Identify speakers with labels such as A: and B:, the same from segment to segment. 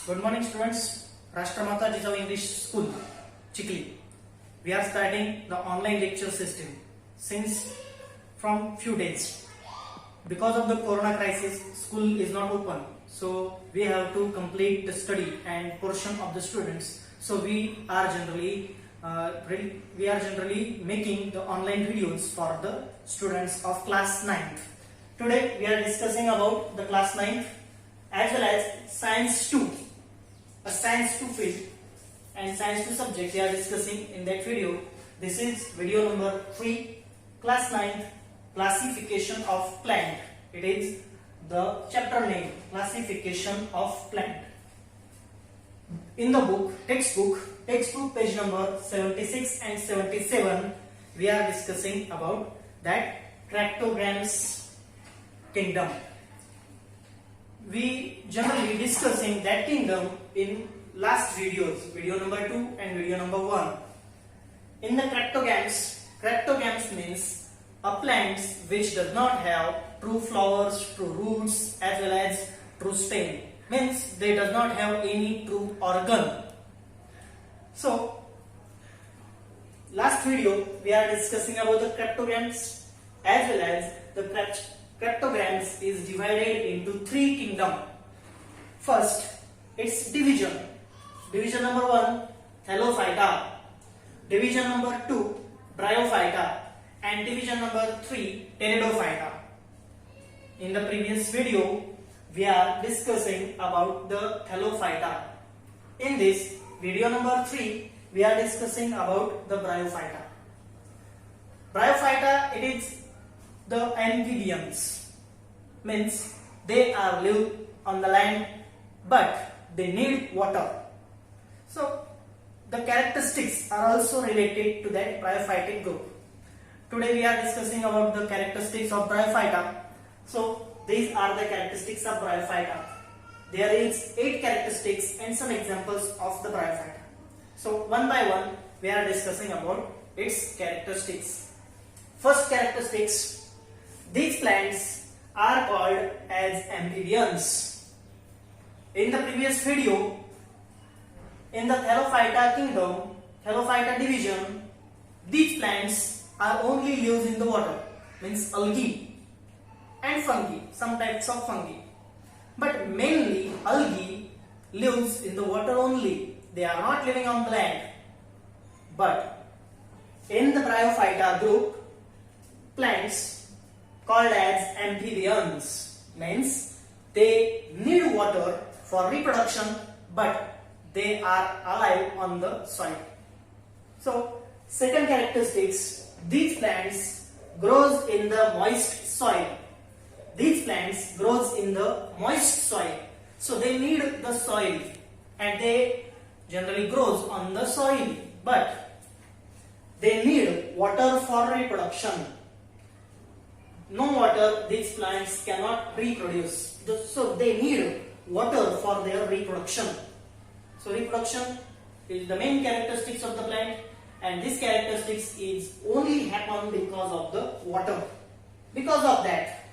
A: Good morning students. RASHTRAMATA JIJAU English School, CHIKHLI. We are starting the online lecture system since from few days. Because of the corona crisis, school is not open. So we have to complete the study and portion of the students. So we are generally making the online videos for the students of class 9th. Today we are discussing about the class 9th as well as science 2. A science 2 field and science 2 subject we are discussing in that video. This is video number 3, class 9th, classification of plant. It is the chapter name, classification of plant. In the book, textbook page number 76 and 77, we are discussing about that cryptograms kingdom. We generally discussing that kingdom in last videos, video number 2 and video number 1. In the cryptogams means a plant which does not have true flowers, true roots as well as true stem. Means they does not have any true organ. So last video we are discussing about the cryptograms as well as the cryptograms is divided into 3 kingdoms. First, its division. Division number 1, Thallophyta. Division number 2, Bryophyta. And division number 3, Pteridophyta. In the previous video, we are discussing about the Thallophyta. In this video number 3, we are discussing about the Bryophyta. Bryophyta, it is the amphibians, means they are live on the land but they need water. So the characteristics are also related to that bryophytic group. Today we are discussing about the characteristics of Bryophyta. So these are the characteristics of Bryophyta. There is 8 characteristics and some examples of the Bryophyta. So one by one we are discussing about its characteristics. First characteristics. These plants are called as amphibians. In the previous video, in the Thallophyta kingdom, Thallophyta division, these plants are only lives in the water, means algae and fungi, some types of fungi. But mainly algae lives in the water only. They are not living on the land. But in the Bryophyta group, plants called as amphibians, means they need water for reproduction but they are alive on the soil. So second characteristics, these plants grows in the moist soil. These plants grows in the moist soil. So they need the soil and they generally grows on the soil but they need water for reproduction. No water, these plants cannot reproduce. So they need water for their reproduction. So reproduction is the main characteristics of the plant, and this characteristics is only happen because of the water. Because of that,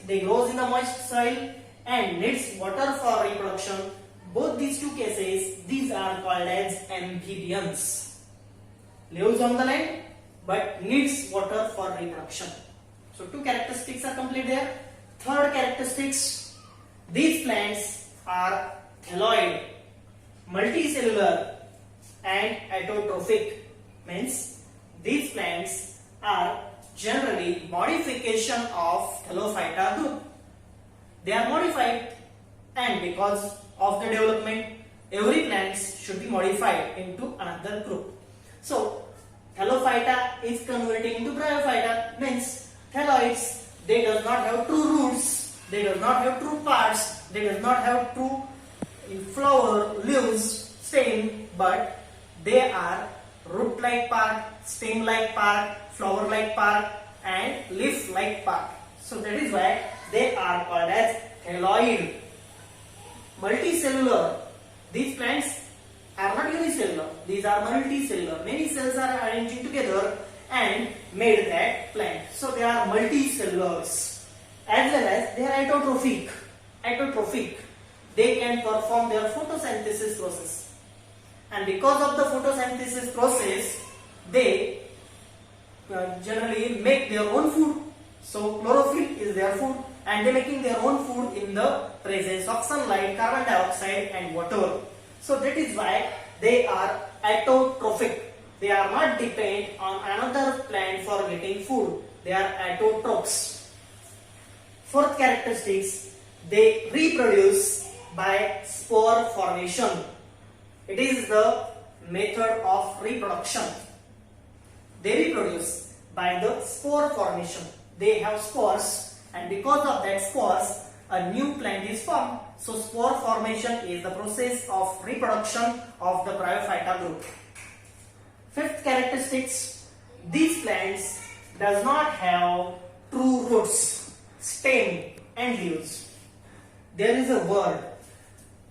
A: they grows in the moist soil and needs water for reproduction. Both these 2 cases, these are called as amphibians. Lives on the land but needs water for reproduction. So 2 characteristics are complete there. Third characteristics, these plants are thalloid, multicellular and autotrophic, means these plants are generally modification of Thallophyta group. They are modified, and because of the development, every plant should be modified into another group. So Thallophyta is converting into Bryophyta, means thalloids, they does not have true roots, they does not have true parts, they does not have true flower, leaves, stem, but they are root-like part, stem-like part, flower-like part and leaf-like part. So that is why they are called as thalloid. Multicellular, these plants are not unicellular, these are multicellular. Many cells are arranged together and made that plant. So they are multicellulars as well as they are autotrophic. they can perform their photosynthesis process. And because of the photosynthesis process, they generally make their own food. So chlorophyll is their food, and they making their own food in the presence of sunlight, carbon dioxide and water. So that is why they are autotrophic. They are not dependent on another plant for getting food. They are autotrophs. Fourth characteristics, they reproduce by spore formation. It is the method of reproduction. They reproduce by the spore formation. They have spores, and because of that spores, a new plant is formed. So spore formation is the process of reproduction of the Bryophyta group. Fifth characteristics, these plants does not have true roots, stem and leaves. There is a word,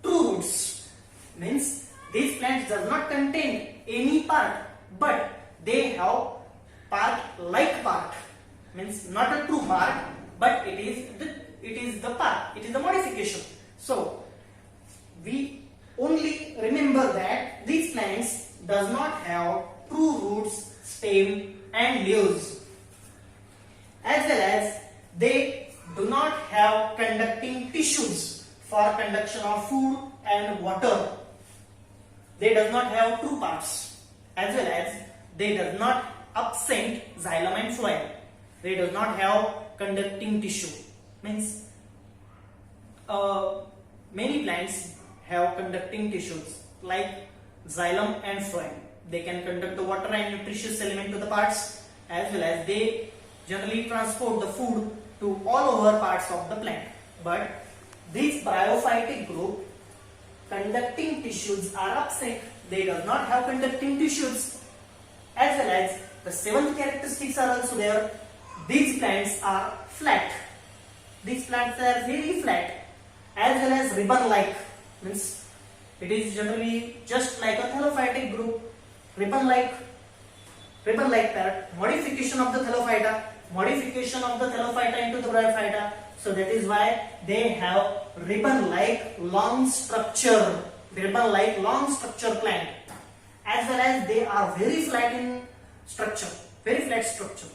A: true roots, means these plants does not contain any part, but they have part like part, means not a true part, but it is the part, it is the modification. So we only remember that these plants does not have true roots, stem and leaves, as well as they do not have conducting tissues for conduction of food and water. They does not have true parts, as well as they does not absent xylem and phloem. They does not have conducting tissue, means many plants have conducting tissues like xylem and phloem. They can conduct the water and nutritious element to the parts, as well as they generally transport the food to all over parts of the plant. But this bryophytic group, conducting tissues are absent. They do not have conducting tissues, as well as the seventh characteristics are also there. These plants are flat. These plants are very flat, as well as ribbon-like, means it is generally just like a thallophytic group, ribbon-like parrot, modification of the thallophyta, into the bryophyta. So that is why they have ribbon-like long structure plant, as well as they are very flat in structure, very flat structure.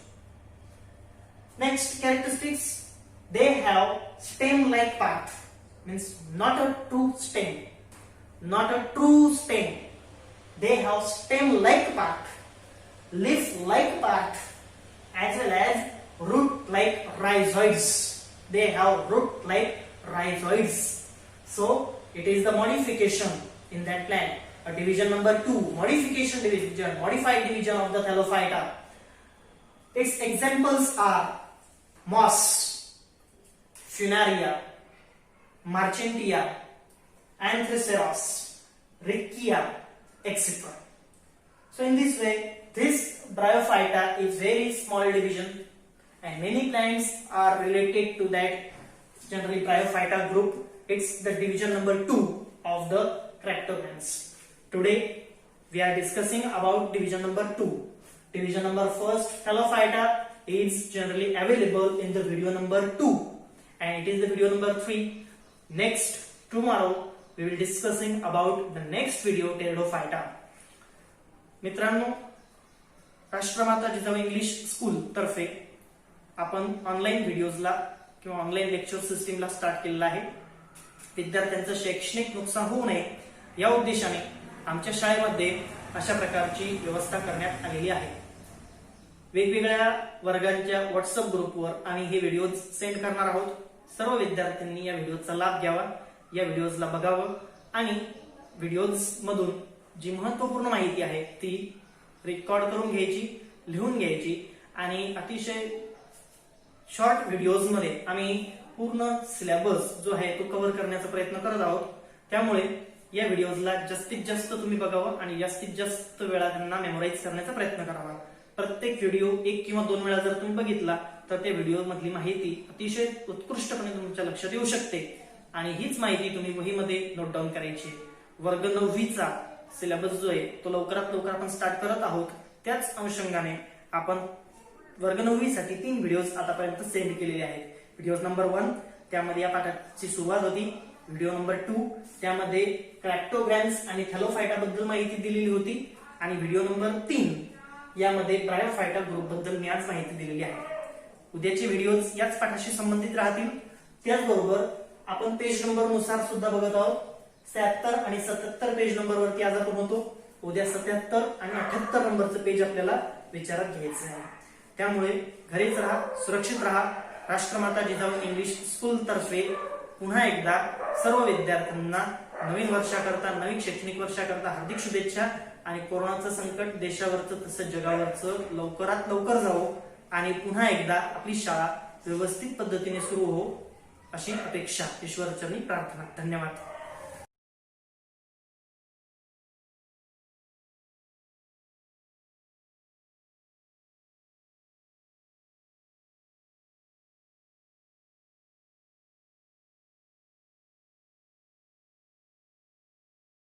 A: Next characteristics, they have stem-like part, means not a true stem. They have stem-like part, leaf-like part, as well as root-like rhizoids. They have root-like rhizoids. So it is the modification in that plant. A division number 2, modified division of the thallophyta. Its examples are moss, funaria, marchantia, anthraceros, riccia, etc. So in this way, this bryophyta is very small division, and many plants are related to that generally bryophyta group. It's the division number 2 of the craptogams. Today we are discussing about division number 2. Division number 1, thallophyta, is generally available in the video number 2, and it is the video number 3. Next, tomorrow we will discussing about the next video, pteridophyta. मित्रांनो, राष्ट्रमाता Jijau English school तर्फे आपण online व्हिडिओजला किंवा online lecture सिस्टीमला start केलेला आहे. विद्यार्थ्यांचं शैक्षणिक नुकसान होऊ नये या उद्देशाने आमच्या शाळेमध्ये अशा प्रकारची व्यवस्था करण्यात आलेली आहे. वेगवेगळ्या वर्गांच्या व्हॉट्सअप ग्रुपवर आम्ही हे व्हिडिओज सेंड करणार आहोत. सर्व विद्यार्थ्यांनी या व्हिडिओचा लाभ घ्यावा, या व्हिडिओजला बघावं आणि व्हिडिओज मधून जी महत्त्वपूर्ण माहिती आहे ती रेकॉर्ड करून घ्यायची, लिहून घ्यायची आणि अतिशय शॉर्ट व्हिडिओज मध्ये आम्ही पूर्ण सिलेबस जो आहे तो कव्हर करण्याचा प्रयत्न करत आहोत. त्यामुळे या व्हिडिओजला जास्तीत जास्त तुम्ही बघावं आणि जास्तीत जास्त वेळा त्यांना मेमोराइज करण्याचा प्रयत्न करावा. प्रत्येक व्हिडिओ 1 किंवा 2 वेळा जर तुम्ही बघितला तर त्या व्हिडिओ मधली माहिती अतिशय उत्कृष्टपणे तुमच्या लक्षात येऊ शकते आणि हीच माहिती तुम्ही वहीमध्ये नोट डाऊन करायची. वर्ग 9वीचा सिलेबस जो आहे तो लवकरात लवकर आपण स्टार्ट करत आहोत. त्याच अनुषंगाने आपण वर्ग 9वी साठी 3 व्हिडिओज आतापर्यंत सेंड केलेले आहेत. व्हिडिओ नंबर 1 त्यामध्ये या पाठाची सुरुवात होती. व्हिडिओ नंबर 2 त्यामध्ये क्रॅप्टोग्रॅम्स आणि थॅलोफायटा बद्दल माहिती दिलेली होती आणि व्हिडिओ नंबर 3 यामध्ये ब्रायोफायटा ग्रुप बद्दल मी आज माहिती दिलेली आहे. उद्याचे व्हिडिओज याच पाठाशी संबंधित राहतील. त्याचबरोबर आपण पेज नंबर नुसार सुद्धा बघत आहोत. 76 आणि 77 पेज नंबर वरती आज आपण होतो. उद्या 77 आणि 78 नंबरचं पेज आपल्याला विचारात घ्यायचं आहे. त्यामुळे घरीच राहा, सुरक्षित राहा. राष्ट्रमाता जिजाऊ इंग्लिश स्कूल तर्फे पुन्हा एकदा सर्व विद्यार्थ्यांना नवीन वर्षाकरता, नवीन शैक्षणिक वर्षाकरता हार्दिक शुभेच्छा. आणि कोरोनाचं संकट देशावरचं तसंच जगावरचं लवकरात लवकर जावो आणि पुन्हा एकदा आपली शाळा व्यवस्थित पद्धतीने सुरू हो अशी अपेक्षा, ईश्वरचरणी प्रार्थना. धन्यवाद.